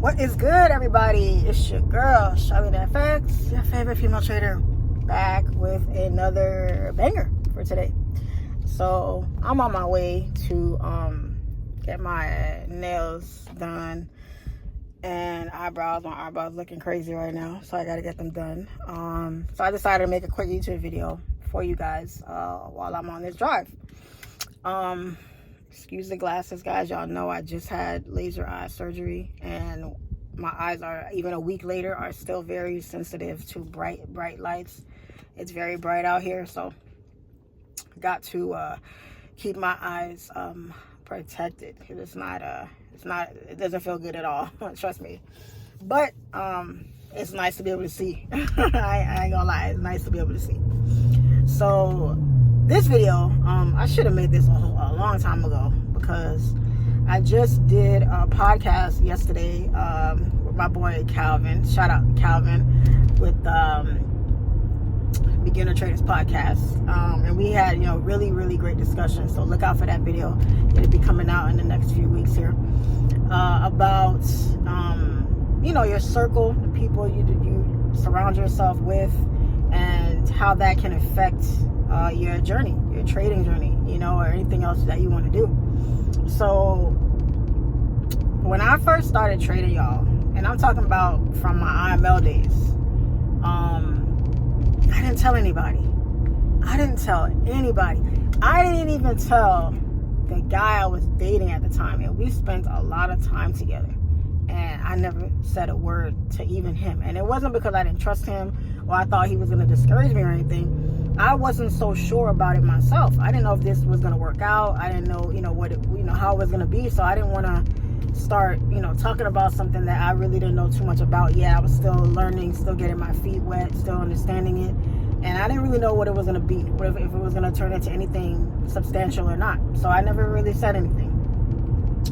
What is good, everybody? It's your girl, SIMPLEFX, your favorite female trader, back with another banger for today. So I'm on my way to get my nails done and eyebrows. My eyebrows looking crazy right now, so I gotta get them done. So I decided to make a quick YouTube video for you guys while I'm on this drive. Excuse the glasses, guys. Y'all know I just had laser eye surgery, and my eyes are, even a week later, are still very sensitive to bright lights. It's very bright out here, so got to keep my eyes protected. It doesn't feel good at all. Trust me. But it's nice to be able to see. I ain't gonna lie, it's nice to be able to see. So this video, I should have made this a long time ago, because I just did a podcast yesterday with my boy Calvin. Shout out to Calvin with Beginner Traders Podcast, and we had really great discussion. So look out for that video. It'll be coming out in the next few weeks here about your circle, the people you surround yourself with, and how that can affect your journey, your trading journey, or anything else that you want to do. So when I first started trading, y'all, and I'm talking about from my IML days, I didn't tell anybody. I didn't even tell the guy I was dating at the time, and we spent a lot of time together, and I never said a word to even him. And it wasn't because I didn't trust him or I thought he was going to discourage me or anything. I wasn't so sure about it myself. I didn't know if this was going to work out. I didn't know, how it was going to be. So I didn't want to start, talking about something that I really didn't know too much about yet. I was still learning, still getting my feet wet, still understanding it. And I didn't really know what it was going to be, if it was going to turn into anything substantial or not. So I never really said anything.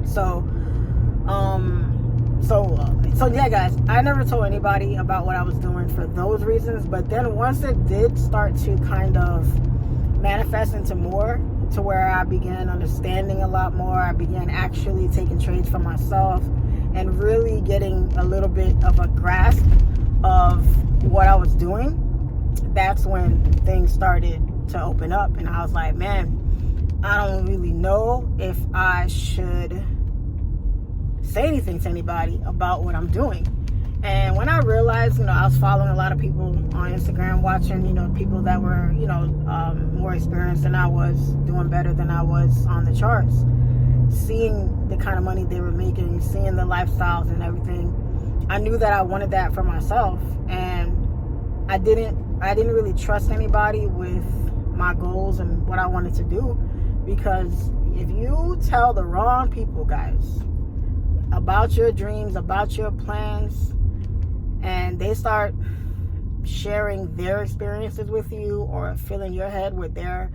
So yeah, guys, I never told anybody about what I was doing for those reasons. But then once it did start to kind of manifest into more, to where I began understanding a lot more, I began actually taking trades for myself and really getting a little bit of a grasp of what I was doing. That's when things started to open up, and I was like, man, I don't really know if I should say anything to anybody about what I'm doing. And when I realized, I was following a lot of people on Instagram, watching, people that were, more experienced than I was, doing better than I was on the charts, seeing the kind of money they were making, seeing the lifestyles and everything, I knew that I wanted that for myself. And I didn't really trust anybody with my goals and what I wanted to do, because if you tell the wrong people, guys, about your dreams, about your plans, and they start sharing their experiences with you, or filling your head with their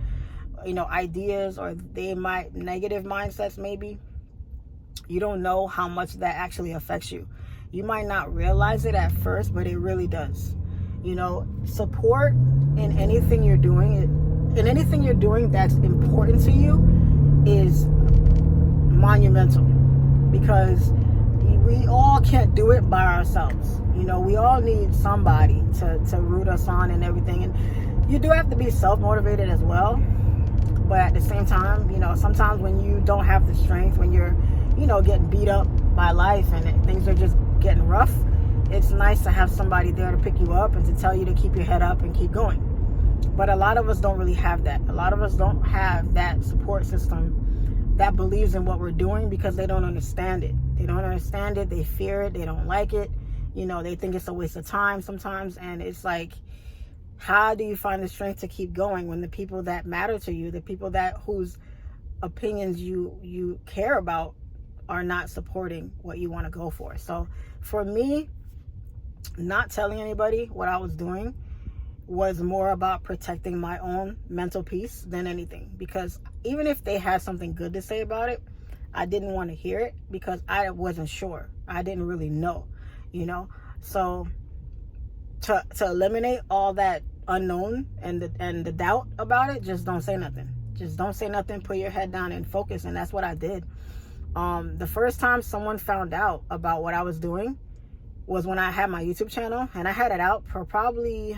ideas, or they might negative mindsets, maybe, you don't know how much that actually affects you. You might not realize it at first, but it really does. Support in anything you're doing that's important to you is monumental, because we all can't do it by ourselves. We all need somebody to root us on and everything. And you do have to be self-motivated as well. But at the same time, sometimes when you don't have the strength, when you're, getting beat up by life and things are just getting rough, it's nice to have somebody there to pick you up and to tell you to keep your head up and keep going. But a lot of us don't really have that. A lot of us don't have that support system that believes in what we're doing, because they don't understand it. They don't understand it. They fear it. They don't like it. They think it's a waste of time sometimes. And it's like, how do you find the strength to keep going when the people that matter to you, the people whose opinions you care about, are not supporting what you want to go for? So for me, not telling anybody what I was doing was more about protecting my own mental peace than anything, because even if they had something good to say about it, I didn't want to hear it, because I wasn't sure. I didn't really know, so to eliminate all that unknown and the doubt about it, just don't say nothing. Put your head down and focus. And that's what I did. The first time someone found out about what I was doing was when I had my YouTube channel, and I had it out for probably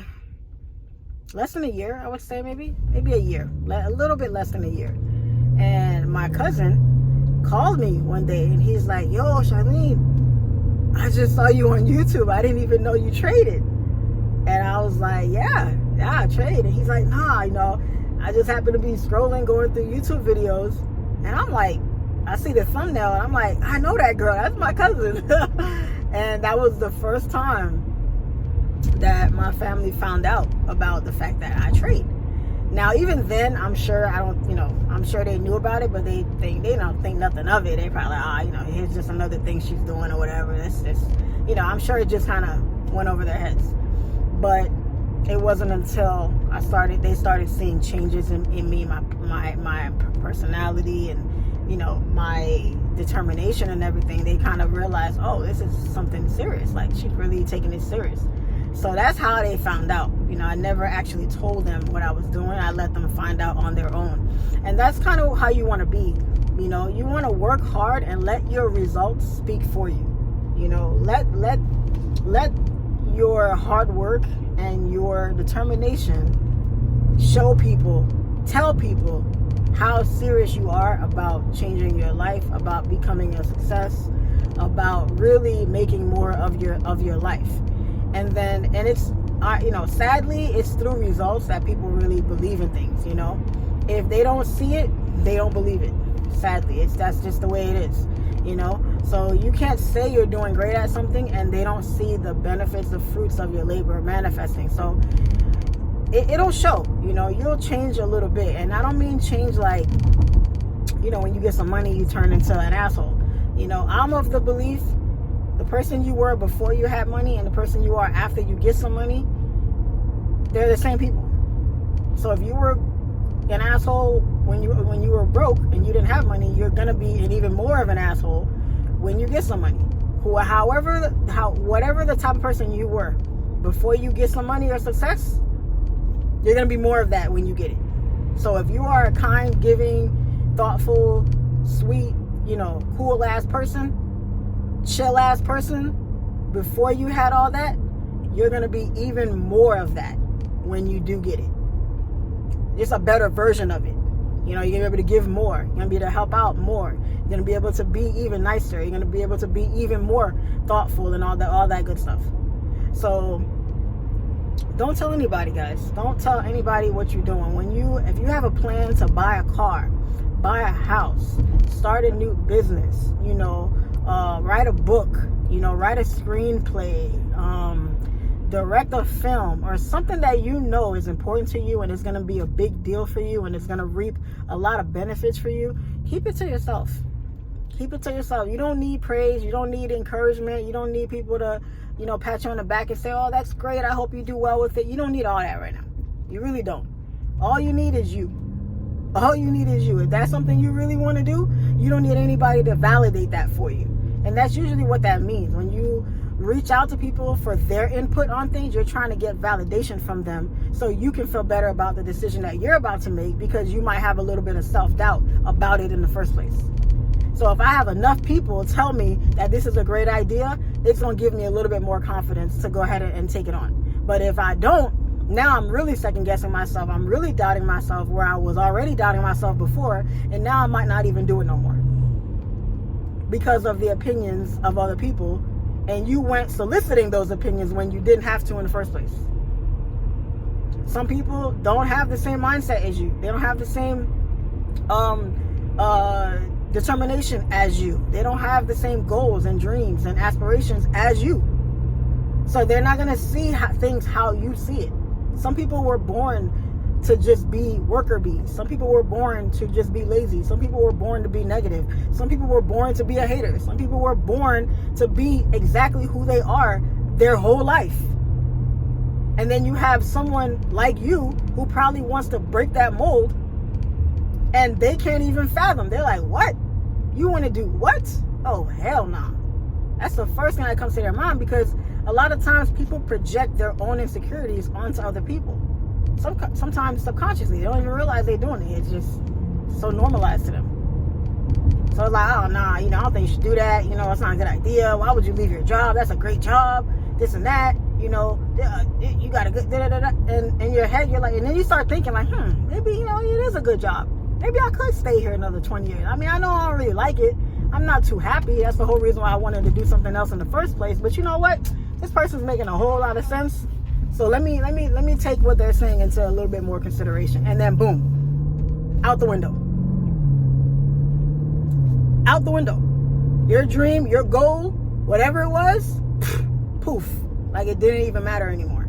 less than a year, I would say, maybe a year, a little bit less than a year. And my cousin called me one day, and he's like, yo, Charlene, I just saw you on YouTube. I didn't even know you traded. And I was like, yeah, I trade. And he's like, nah, I just happened to be scrolling, going through YouTube videos. And I'm like, I see the thumbnail, and I'm like, I know that girl. That's my cousin. And that was the first time that my family found out about the fact that I trade. Now, even then, I'm sure I'm sure they knew about it, but they don't think nothing of it. They probably like, here's just another thing she's doing or whatever. It's just, I'm sure it just kind of went over their heads. But it wasn't until they started seeing changes in me, my personality, and my determination and everything. They kind of realized, oh, this is something serious. Like, she's really taking it serious. So that's how they found out. I never actually told them what I was doing. I let them find out on their own. And that's kind of how you want to be. You want to work hard and let your results speak for you. Let your hard work and your determination show people, tell people how serious you are about changing your life, about becoming a success, about really making more of your life. And it's sadly, it's through results that people really believe in things. If they don't see it, they don't believe it. Sadly, that's just the way it is. So you can't say you're doing great at something and they don't see the benefits, the fruits of your labor manifesting. So it'll show. You'll change a little bit. And I don't mean change like, when you get some money, you turn into an asshole. I'm of the belief, the person you were before you had money and the person you are after you get some money, they're the same people. So if you were an asshole when you were broke and you didn't have money, you're gonna be an even more of an asshole when you get some money. Whatever the type of person you were before you get some money or success, you're gonna be more of that when you get it. So if you are a kind, giving, thoughtful, sweet, cool ass person, chill ass person, before you had all that, you're gonna be even more of that when you do get it. Just a better version of it. You're gonna be able to give more. You're gonna be able to help out more. You're gonna be able to be even nicer. You're gonna be able to be even more thoughtful and all that good stuff. So don't tell anybody, guys. Don't tell anybody what you're doing. If you have a plan to buy a car, buy a house, start a new business, write a book, write a screenplay, direct a film, or something that is important to you and is going to be a big deal for you and it's going to reap a lot of benefits for you, keep it to yourself. Keep it to yourself. You don't need praise. You don't need encouragement. You don't need people to, pat you on the back and say, oh, that's great, I hope you do well with it. You don't need all that right now. You really don't. All you need is you. All you need is you. If that's something you really want to do, you don't need anybody to validate that for you. And that's usually what that means. When you reach out to people for their input on things, you're trying to get validation from them so you can feel better about the decision that you're about to make, because you might have a little bit of self-doubt about it in the first place. So if I have enough people tell me that this is a great idea, it's going to give me a little bit more confidence to go ahead and take it on. But if I don't, now I'm really second guessing myself. I'm really doubting myself where I was already doubting myself before, and now I might not even do it no more because of the opinions of other people, and you went soliciting those opinions when you didn't have to in the first place. Some people don't have the same mindset as you. They don't have the same determination as you. They don't have the same goals and dreams and aspirations as you. So they're not going to see things how you see it. Some people were born to just be worker bees. Some people were born to just be lazy. Some people were born to be negative. Some people were born to be a hater. Some people were born to be exactly who they are their whole life. And then you have someone like you who probably wants to break that mold, and they can't even fathom. They're like, what? You want to do what? Oh, hell no. Nah. That's the first thing that comes to their mind, because a lot of times people project their own insecurities onto other people. Sometimes subconsciously. They don't even realize they're doing it. It's just so normalized to them. So it's like, oh, nah, I don't think you should do that. It's not a good idea. Why would you leave your job? That's a great job. This and that. You got a good, and in your head, you're like, and then you start thinking like, maybe, it is a good job. Maybe I could stay here another 20 years. I mean, I know I don't really like it. I'm not too happy. That's the whole reason why I wanted to do something else in the first place. But you know what? This person's making a whole lot of sense. So let me take what they're saying into a little bit more consideration. And then boom, out the window. Out the window. Your dream, your goal, whatever it was, poof. Like it didn't even matter anymore.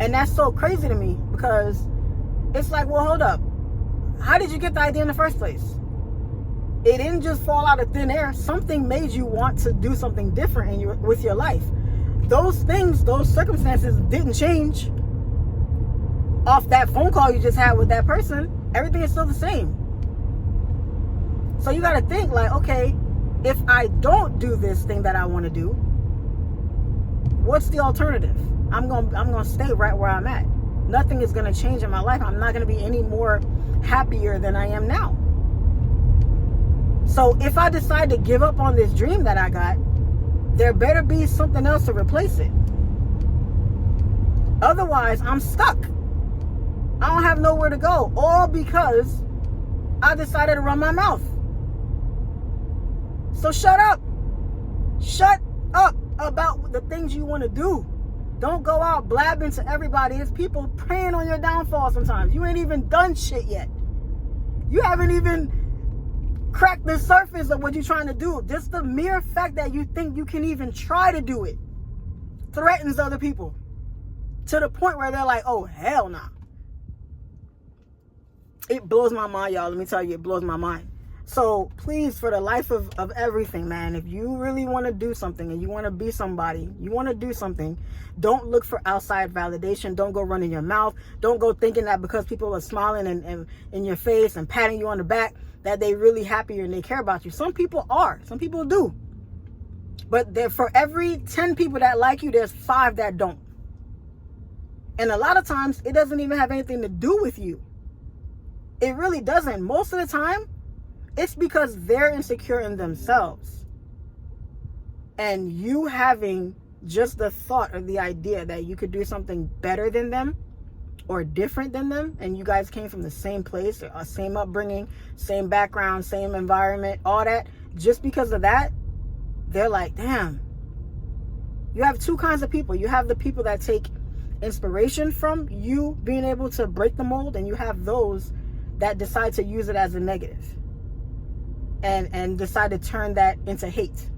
And that's so crazy to me because it's like, well, hold up. How did you get the idea in the first place? It didn't just fall out of thin air. Something made you want to do something different with your life. Those things, those circumstances didn't change off that phone call you just had with that person. Everything is still the same. So you got to think like, okay, if I don't do this thing that I want to do, what's the alternative? I'm going to stay right where I'm at. Nothing is going to change in my life. I'm not going to be any more happier than I am now. So if I decide to give up on this dream that I got, there better be something else to replace it. Otherwise, I'm stuck. I don't have nowhere to go. All because I decided to run my mouth. So shut up. Shut up about the things you want to do. Don't go out blabbing to everybody. There's people preying on your downfall sometimes. You ain't even done shit yet. You haven't even cracked the surface of what you're trying to do. Just the mere fact that you think you can even try to do it threatens other people to the point where they're like, oh, hell nah. It blows my mind, y'all. Let me tell you, it blows my mind. So please, for the life of everything, man, if you really want to do something and you want to be somebody, you want to do something, don't look for outside validation. Don't go running your mouth. Don't go thinking that because people are smiling and in your face and patting you on the back that they really happy and they care about you. Some people are. Some people do. But for every 10 people that like you, there's 5 that don't. And a lot of times, it doesn't even have anything to do with you. It really doesn't. Most of the time, it's because they're insecure in themselves. And you having just the thought or the idea that you could do something better than them or different than them, and you guys came from the same place, or same upbringing, same background, same environment, all that, just because of that, they're like, damn. You have 2 kinds of people. You have the people that take inspiration from you being able to break the mold, and you have those that decide to use it as a negative and decide to turn that into hate,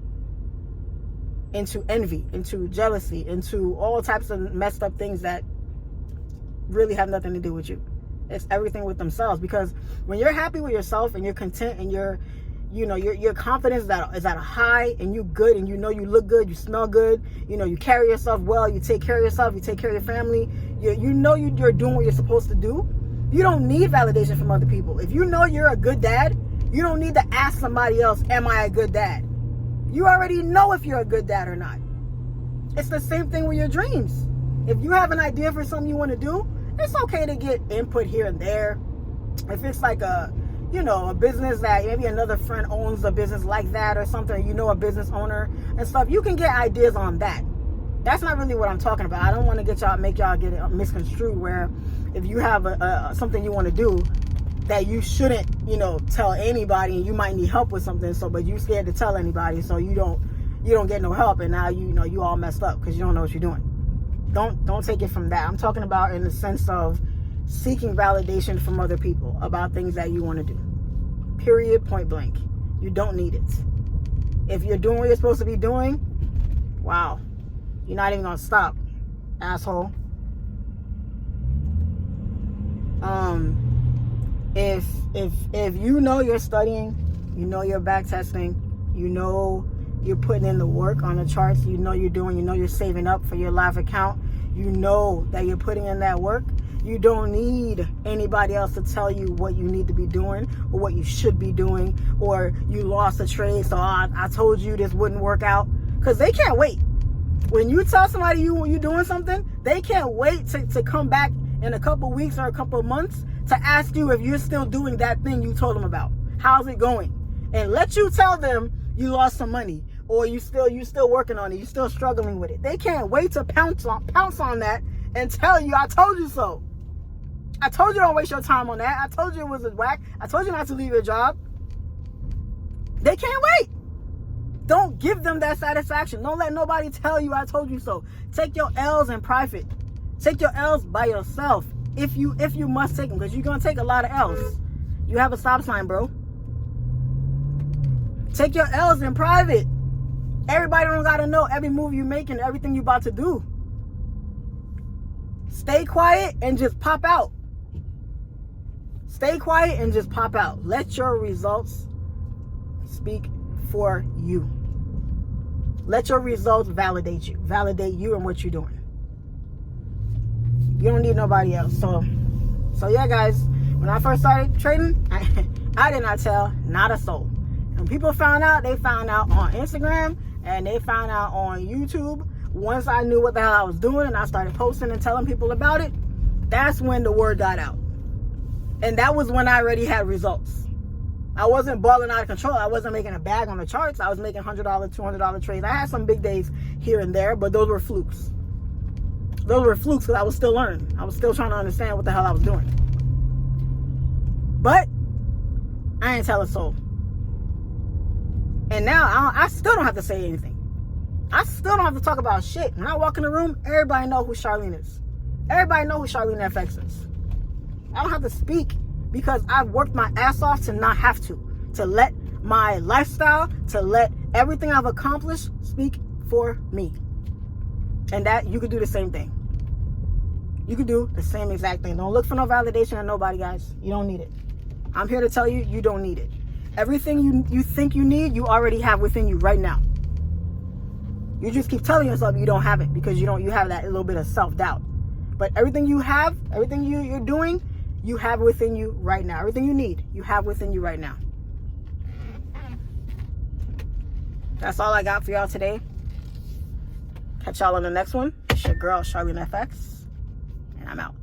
into envy, into jealousy, into all types of messed up things that really have nothing to do with you. It's everything with themselves. Because when you're happy with yourself and you're content and your confidence is at a high, and you good, and you look good, you smell good, you carry yourself well, you take care of yourself, you take care of your family, you're doing what you're supposed to do, you don't need validation from other people. If you know you're a good dad, you don't need to ask somebody else, am I a good dad? You already know if you're a good dad or not. It's the same thing with your dreams. If you have an idea for something you want to do, it's okay to get input here and there. If it's like a business that maybe another friend owns a business like that or something, a business owner and stuff, you can get ideas on that. That's not really what I'm talking about. I don't want to make y'all get it misconstrued where if you have something you want to do that you shouldn't, tell anybody, and you might need help with something, but you're scared to tell anybody, so you don't get no help, and now you all messed up because you don't know what you're doing. Don't take it from that. I'm talking about in the sense of seeking validation from other people about things that you want to do. Period, point blank. You don't need it. If you're doing what you're supposed to be doing, wow, you're not even gonna stop, asshole. If you're studying, you're back testing, you're putting in the work on the charts, you're doing, you're saving up for your live account, that you're putting in that work, you don't need anybody else to tell you what you need to be doing or what you should be doing, or you lost a trade, so I told you this wouldn't work out, because they can't wait. When you tell somebody you're doing something, they can't wait to come back in a couple weeks or a couple months to ask you if you're still doing that thing you told them about. How's it going? and let you tell them you lost some money, or you still working on it, you still struggling with it. They can't wait to pounce on that and tell you, I told you so. I told you don't waste your time on that. I told you it was a whack. I told you not to leave your job. They can't wait. Don't give them that satisfaction. Don't let nobody tell you I told you so. Take your L's in private. Take your L's by yourself. If you must take them, because you're going to take a lot of L's. You have a stop sign, bro. Take your L's in private. Everybody don't got to know every move you make and everything you about to do. Stay quiet and just pop out. Stay quiet and just pop out. Let your results speak for you. Let your results validate you. Validate you and what you're doing. You don't need nobody else. So yeah, guys. When I first started trading, I did not tell not a soul. And people found out, they found out on Instagram and they found out on YouTube. Once I knew what the hell I was doing and I started posting and telling people about it, that's when the word got out. And that was when I already had results. I wasn't balling out of control. I wasn't making a bag on the charts. I was making $100, $200 trades. I had some big days here and there, but those were flukes. Those were flukes because I was still learning. I was still trying to understand what the hell I was doing. But I ain't tell a soul. And now I still don't have to say anything. I still don't have to talk about shit. When I walk in the room, everybody know who Charlene is. Everybody know who Charlene FX is. I don't have to speak because I've worked my ass off to not have to let my lifestyle, to let everything I've accomplished speak for me. And that you could do the same thing. You could do the same exact thing. Don't look for no validation on nobody, guys. You don't need it. I'm here to tell you, you don't need it. Everything you think you need, you already have within you right now. You just keep telling yourself you don't have it because you have that little bit of self-doubt. But everything you have, everything you're doing, you have within you right now. Everything you need, you have within you right now. That's all I got for y'all today. Catch y'all on the next one. It's your girl, Charlene FX, and I'm out.